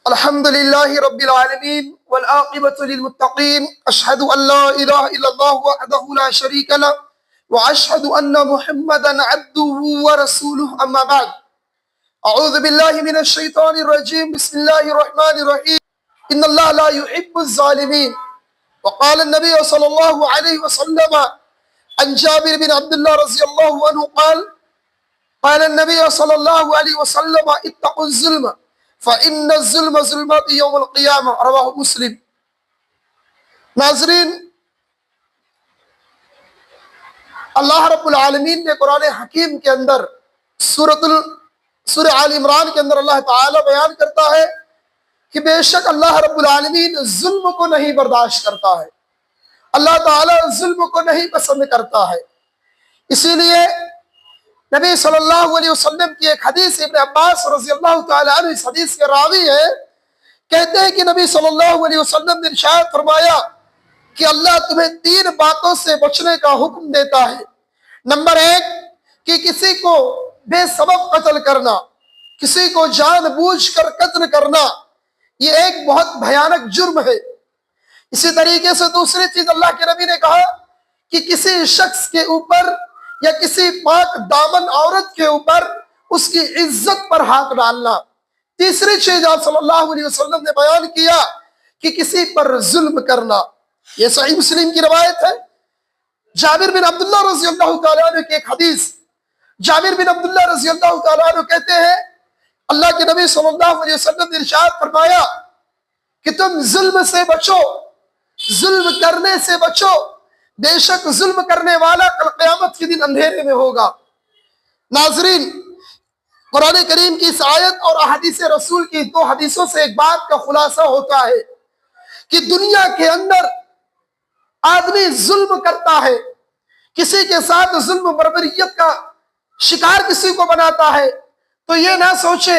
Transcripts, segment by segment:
الحمد لله رب العالمين والعاقبة للمتقين أشهد أن لا إله إلا الله وحده لا شريك له وأشهد أن محمدا عبده ورسوله أما بعد أعوذ بالله من الشيطان الرجيم بسم الله الرحمن الرحيم إن الله لا يحب الظالمين وقال النبي صلى الله عليه وسلم عن جابر بن عبد الله رضي الله عنه قال النبي صلى الله عليه وسلم اتقوا الظلم فإن الظلم ظلمات يوم القيامة رواہ مسلم۔ ناظرین، اللہ رب العالمین نے قرآن حکیم کے اندر سورہ آل عمران کے اندر اللہ تعالی بیان کرتا ہے کہ بے شک اللہ رب العالمین ظلم کو نہیں برداشت کرتا ہے، اللہ تعالی ظلم کو نہیں پسند کرتا ہے۔ اسی لیے نبی صلی اللہ علیہ وسلم کی ایک حدیث ابن عباس رضی اللہ تعالی عنہ اس حدیث کے راوی ہے، کہتے ہیں کہ نبی صلی اللہ علیہ وسلم نے ارشاد فرمایا کہ اللہ تمہیں 3 باتوں سے بچنے کا حکم دیتا ہے۔ نمبر 1 کہ کسی کو بے سبب قتل کرنا، کسی کو جان بوجھ کر قتل کرنا، یہ ایک بہت بھیانک جرم ہے۔ اسی طریقے سے دوسری چیز اللہ کے نبی نے کہا کہ کسی شخص کے اوپر یا کسی پاک دامن عورت کے اوپر اس کی عزت پر ہاتھ ڈالنا۔ تیسری چیز آپ صلی اللہ علیہ وسلم نے بیان کیا کہ کسی پر ظلم کرنا۔ یہ صحیح مسلم کی روایت ہے۔ جابر بن عبداللہ رضی اللہ تعالیٰ عنہ کی ایک حدیث، جابر بن عبداللہ رضی اللہ تعالیٰ عنہ کہتے ہیں اللہ کے نبی صلی اللہ علیہ وسلم نے ارشاد فرمایا کہ تم ظلم سے بچو، ظلم کرنے سے بچو، بے شک ظلم کرنے والا کل قیامت کے دن اندھیرے میں ہوگا۔ ناظرین، قرآن کریم کی اس آیت اور احادیث رسول کی 2 حدیثوں سے ایک بات کا خلاصہ ہوتا ہے کہ دنیا کے اندر آدمی ظلم کرتا ہے، کسی کے ساتھ ظلم بربریت کا شکار کسی کو بناتا ہے تو یہ نہ سوچے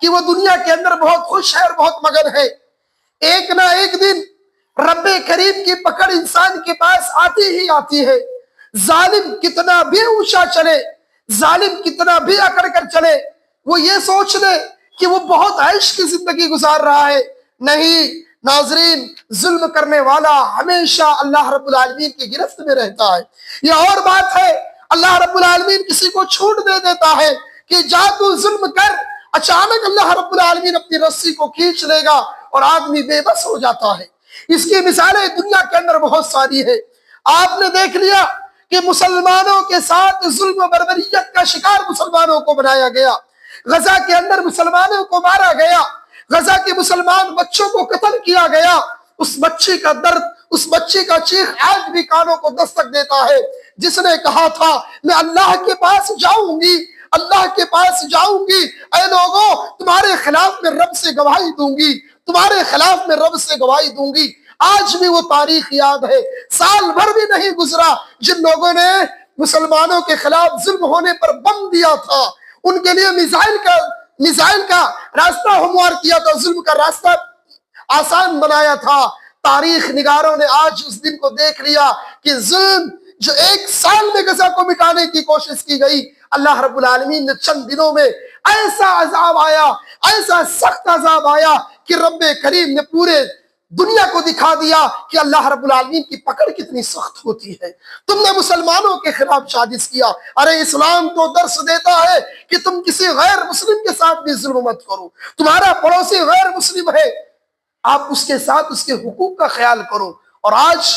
کہ وہ دنیا کے اندر بہت خوش ہے اور بہت مگن ہے۔ ایک نہ ایک دن رب کریم کی پکڑ انسان کے پاس آتی ہی آتی ہے۔ ظالم کتنا بھی اونچا چلے، ظالم کتنا بھی اکڑ کر چلے، وہ یہ سوچ لے کہ وہ بہت عیش کی زندگی گزار رہا ہے، نہیں۔ ناظرین، ظلم کرنے والا ہمیشہ اللہ رب العالمین کی گرفت میں رہتا ہے۔ یہ اور بات ہے، اللہ رب العالمین کسی کو چھوٹ دے دیتا ہے کہ جا تو ظلم کر، اچانک اللہ رب العالمین اپنی رسی کو کھینچ لے گا اور آدمی بے بس ہو جاتا ہے۔ اس کی مثالیں دنیا کے اندر بہت ساری ہے۔ آپ نے دیکھ لیا کہ مسلمانوں کے ساتھ ظلم و بربریت کا شکار مسلمانوں کو بنایا گیا، غزہ کے اندر مسلمانوں کو مارا گیا، غزہ کے مسلمان بچوں کو قتل کیا گیا۔ اس بچی کا درد، اس بچی کا چیخ آج بھی کانوں کو دستک دیتا ہے، جس نے کہا تھا میں اللہ کے پاس جاؤں گی، اللہ کے پاس جاؤں گی، اے لوگوں تمہارے خلاف میں رب سے گواہی دوں گی، تمہارے خلاف میں رب سے گواہی دوں گی۔ آج بھی وہ تاریخ یاد ہے، سال بھر بھی نہیں گزرا جن لوگوں نے مسلمانوں کے خلاف ظلم ہونے پر بم دیا تھا، ان کے لیے میزائل کا راستہ ہموار کیا تھا، ظلم کا راستہ آسان بنایا تھا۔ تاریخ نگاروں نے آج اس دن کو دیکھ لیا کہ ظلم جو 1 سال میں غزہ کو مٹانے کی کوشش کی گئی، اللہ رب العالمین نے چند دنوں میں ایسا عذاب آیا، ایسا سخت عذاب آیا کہ رب کریم نے پورے دنیا کو دکھا دیا کہ اللہ رب العالمین کی پکڑ کتنی سخت ہوتی ہے۔ تم نے مسلمانوں کے خلاف سازش کیا، ارے اسلام تو درس دیتا ہے کہ تم کسی غیر مسلم کے ساتھ بھی ظلم مت کرو۔ تمہارا پڑوسی غیر مسلم ہے، آپ اس کے ساتھ اس کے حقوق کا خیال کرو۔ اور آج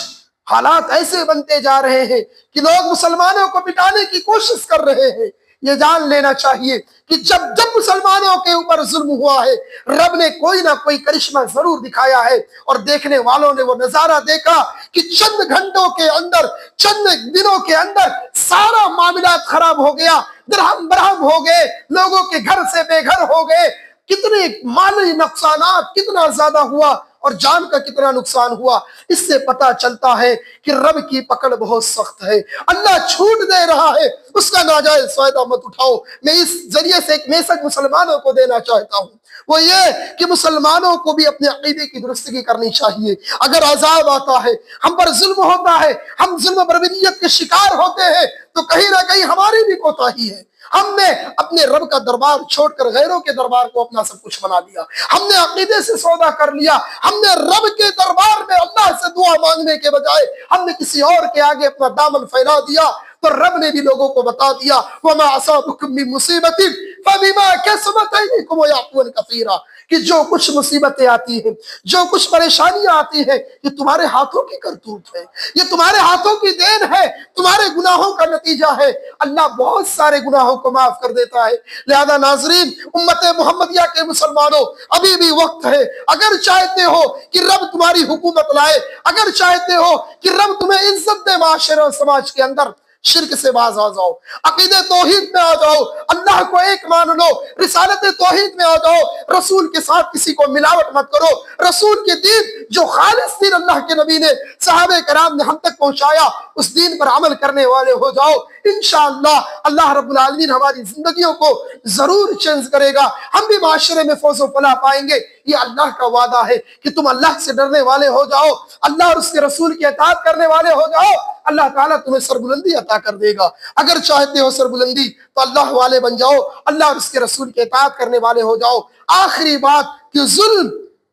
حالات ایسے بنتے جا رہے ہیں کہ لوگ مسلمانوں کو مٹانے کی کوشش کر رہے ہیں۔ یہ جان لینا چاہیے کہ جب مسلمانوں کے اوپر ظلم ہوا ہے، رب نے کوئی نہ کوئی کرشمہ ضرور دکھایا ہے، اور دیکھنے والوں نے وہ نظارہ دیکھا کہ چند گھنٹوں کے اندر، چند دنوں کے اندر سارا معاملات خراب ہو گیا، درہم برہم ہو گئے، لوگوں کے گھر سے بے گھر ہو گئے، کتنے مالی نقصانات کتنا زیادہ ہوا اور جان کا کتنا نقصان ہوا۔ اس سے پتہ چلتا ہے کہ رب کی پکڑ بہت سخت ہے، اللہ چھوٹ دے رہا ہے، اس کا ناجائز فائدہ مت اٹھاؤ۔ میں اس ذریعے سے ایک میسج مسلمانوں کو دینا چاہتا ہوں، وہ یہ کہ مسلمانوں کو بھی اپنے عقیدے کی درستگی کرنی چاہیے۔ اگر عذاب آتا ہے، ہم پر ظلم ہوتا ہے، ہم ظلم بربریت کے شکار ہوتے ہیں تو کہیں نہ کہیں ہماری بھی کوتاہی ہے، ہم نے اپنے رب کا دربار چھوڑ کر غیروں کے دربار کو اپنا سب کچھ بنا لیا، ہم نے عقیدے سے سودا کر لیا، ہم نے رب کے دربار میں اللہ سے دعا مانگنے کے بجائے ہم نے کسی اور کے آگے اپنا دامن پھیلا دیا، تو رب نے بھی لوگوں کو بتا دیا وَمَا أَصَابَكُم مِّن مُّصِيبَةٍ فَبِمَا كَسَبَتْ أَيْدِيكُمْ وَيَعْفُو عَن كَثِيرًا، کہ جو کچھ مصیبتیں آتی ہیں، جو کچھ پریشانیاں آتی ہیں، یہ تمہارے ہاتھوں کی کرتوت ہے، یہ تمہارے ہاتھوں کی دین ہے، تمہارے گناہوں کا نتیجہ ہے۔ اللہ بہت سارے گناہوں کو معاف کر دیتا ہے۔ لہذا ناظرین، امت محمدیہ کے مسلمانوں، ابھی بھی وقت ہے، اگر چاہتے ہو کہ رب تمہاری حکومت لائے، اگر چاہتے ہو کہ رب تمہیں عزت دے معاشرے اور سماج کے اندر، شرک سے باز آ جاؤ، عقیدہ توحید میں آ جاؤ، اللہ کو ایک مان لو، رسالت توحید میں آ جاؤ، رسول کے ساتھ کسی کو ملاوٹ مت کرو، رسول کے دین جو خالص دین اللہ کے نبی نے، صحابہ کرام نے ہم تک پہنچایا، اس دین پر عمل کرنے والے ہو جاؤ، انشاءاللہ اللہ رب العالمین ہماری زندگیوں کو ضرور چینج کرے گا، ہم بھی معاشرے میں فوز و فلاح پائیں گے۔ یہ اللہ کا وعدہ ہے کہ تم اللہ سے ڈرنے والے ہو جاؤ، اللہ اور اس کے رسول کی اطاعت کرنے والے ہو جاؤ، اللہ تعالیٰ تمہیں سربلندی عطا کر دے گا۔ اگر چاہتے ہو سربلندی تو اللہ والے بن جاؤ، اللہ اور اس کے رسول کی اطاعت کرنے والے ہو جاؤ۔ آخری بات کہ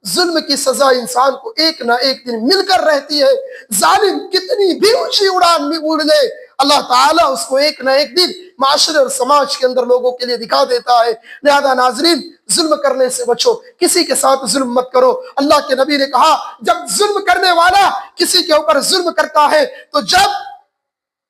ظلم کی سزا انسان کو ایک نہ ایک دن مل کر رہتی ہے، ظالم کتنی بھی اونچی اڑان میں اڑ لے، اللہ تعالیٰ اس کو ایک نہ ایک دن معاشرے اور سماج کے اندر لوگوں کے لیے دکھا دیتا ہے۔ لہذا ناظرین، ظلم کرنے سے بچو، کسی کے ساتھ ظلم مت کرو۔ اللہ کے نبی نے کہا جب ظلم کرنے والا کسی کے اوپر ظلم کرتا ہے تو جب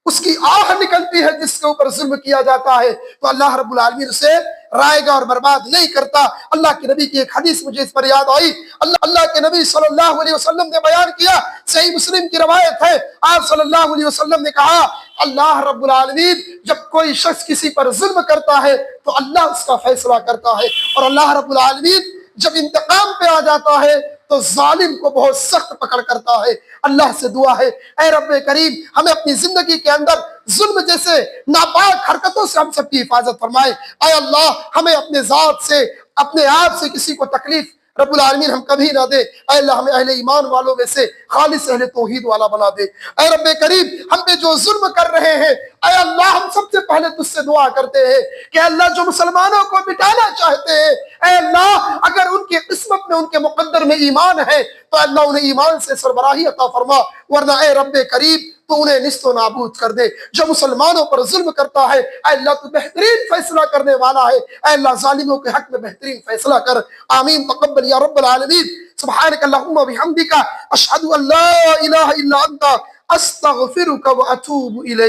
اس کی آہ نکلتی ہے جس کے اوپر ظلم کیا جاتا ہے تو اللہ رب العالمین اسے رائے گا اور برباد نہیں کرتا۔ اللہ کے نبی کی ایک حدیث مجھے اس پر یاد آئی، اللہ کے نبی صلی اللہ علیہ وسلم نے بیان کیا، صحیح مسلم کی روایت ہے، آپ صلی اللہ علیہ وسلم نے کہا اللہ رب العالمین جب کوئی شخص کسی پر ظلم کرتا ہے تو اللہ اس کا فیصلہ کرتا ہے، اور اللہ رب العالمین جب انتقام پہ آ جاتا ہے تو ظالم کو بہت سخت پکڑ کرتا ہے۔ اللہ سے دعا ہے اے رب کریم ہمیں اپنی زندگی کے اندر ظلم جیسے ناپاک حرکتوں سے ہم سب کی حفاظت فرمائے۔ اے اللہ ہمیں اپنے ذات سے، اپنے آپ سے کسی کو تکلیف رب العالمین ہم کبھی نہ دے۔ اے اللہ ہمیں اہل ایمان والوں میں سے خالص اہل توحید والا بنا دے۔ اے رب کریم ہم پہ جو ظلم کر رہے ہیں، اے اللہ ہم سب سے پہلے تجھ سے دعا کرتے ہیں کہ اللہ جو مسلمانوں کو مٹانا چاہتے ہیں، اے اللہ اگر ان کی قسمت میں، ان کے مقدر میں ایمان ہے تو اللہ انہیں ایمان سے سربراہی عطا فرما، ورنہ اے رب کریم تو انہیں نست و نابود کر دے۔ جو مسلمانوں پر ظلم کرتا ہے اے اللہ تو بہترین فیصلہ کرنے والا ہے، اے اللہ ظالموں کے حق میں بہترین فیصلہ کر۔ آمین تقبل یا رب العالمین۔ سبحانک اللہم و بحمدک اشہد ان لا الہ الا انت استغفرک و اتوب الیک۔